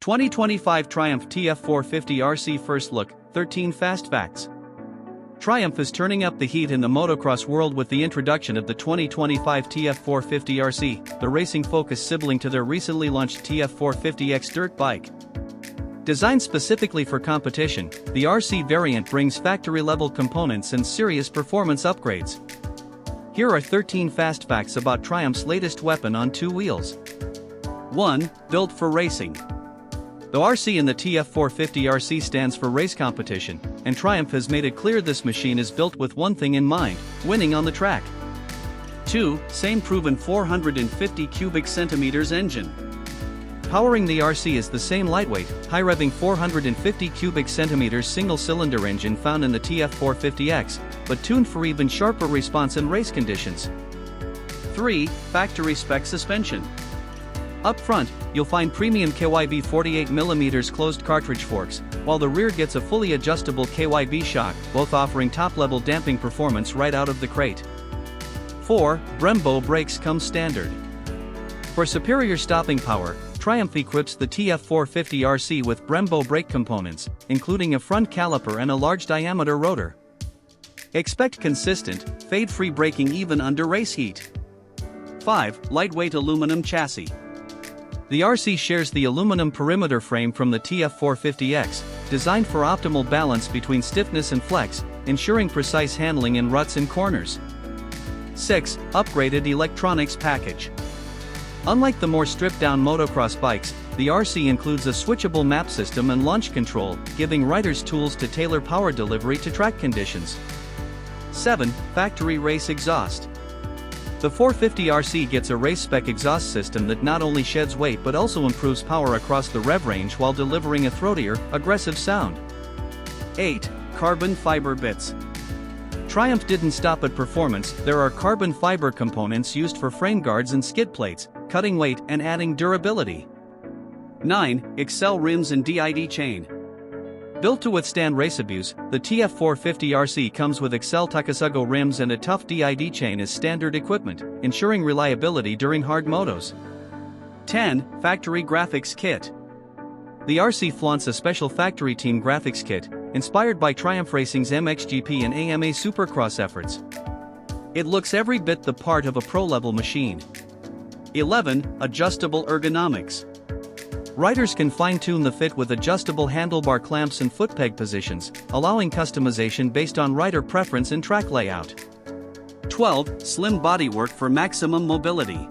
2025 Triumph TF450 RC First Look, 13 Fast Facts. Triumph is turning up the heat in the motocross world with the introduction of the 2025 TF450 RC, the racing-focused sibling to their recently launched TF450X dirt bike. Designed specifically for competition, the RC variant brings factory-level components and serious performance upgrades. Here are 13 fast facts about Triumph's latest weapon on two wheels. 1. Built for racing. The RC in the TF450 RC stands for race competition, and Triumph has made it clear this machine is built with one thing in mind: winning on the track. 2. Same proven 450 cubic centimeters engine. Powering the RC is the same lightweight, high-revving 450 cubic centimeters single-cylinder engine found in the TF450X, but tuned for even sharper response in race conditions. 3. Factory-spec suspension. Up front, you'll find premium KYB 48mm closed cartridge forks, while the rear gets a fully adjustable KYB shock, both offering top-level damping performance right out of the crate. 4. Brembo brakes come standard. For superior stopping power, Triumph equips the TF450 RC with Brembo brake components, including a front caliper and a large-diameter rotor. Expect consistent, fade-free braking even under race heat. 5. Lightweight aluminum chassis. The RC shares the aluminum perimeter frame from the TF450X, designed for optimal balance between stiffness and flex, ensuring precise handling in ruts and corners. 6. Upgraded electronics package. Unlike the more stripped-down motocross bikes, the RC includes a switchable map system and launch control, giving riders tools to tailor power delivery to track conditions. 7. Factory race exhaust. The 450 RC gets a race-spec exhaust system that not only sheds weight but also improves power across the rev range while delivering a throatier, aggressive sound. 8. Carbon fiber bits. Triumph didn't stop at performance. There are carbon fiber components used for frame guards and skid plates, cutting weight and adding durability. 9. Excel rims and DID chain. Built to withstand race abuse, the TF450 RC comes with Excel Takasugo rims and a tough DID chain as standard equipment, ensuring reliability during hard motos. 10. Factory graphics kit. The RC flaunts a special factory team graphics kit, inspired by Triumph Racing's MXGP and AMA Supercross efforts. It looks every bit the part of a pro-level machine. 11. Adjustable ergonomics. Riders can fine-tune the fit with adjustable handlebar clamps and foot peg positions, allowing customization based on rider preference and track layout. 12. Slim bodywork for maximum mobility.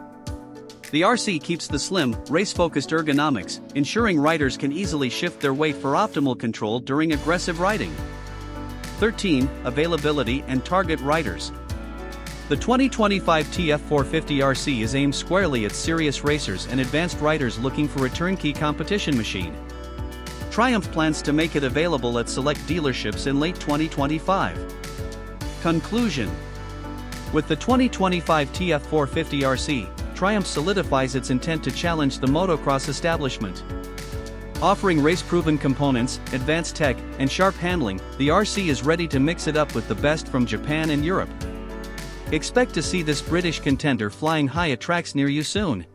The RC keeps the slim, race-focused ergonomics, ensuring riders can easily shift their weight for optimal control during aggressive riding. 13. Availability and target riders. The 2025 TF450 RC is aimed squarely at serious racers and advanced riders looking for a turnkey competition machine. Triumph plans to make it available at select dealerships in late 2025. Conclusion. With the 2025 TF450 RC, Triumph solidifies its intent to challenge the motocross establishment. Offering race-proven components, advanced tech, and sharp handling, the RC is ready to mix it up with the best from Japan and Europe. Expect to see this British contender flying high at tracks near you soon.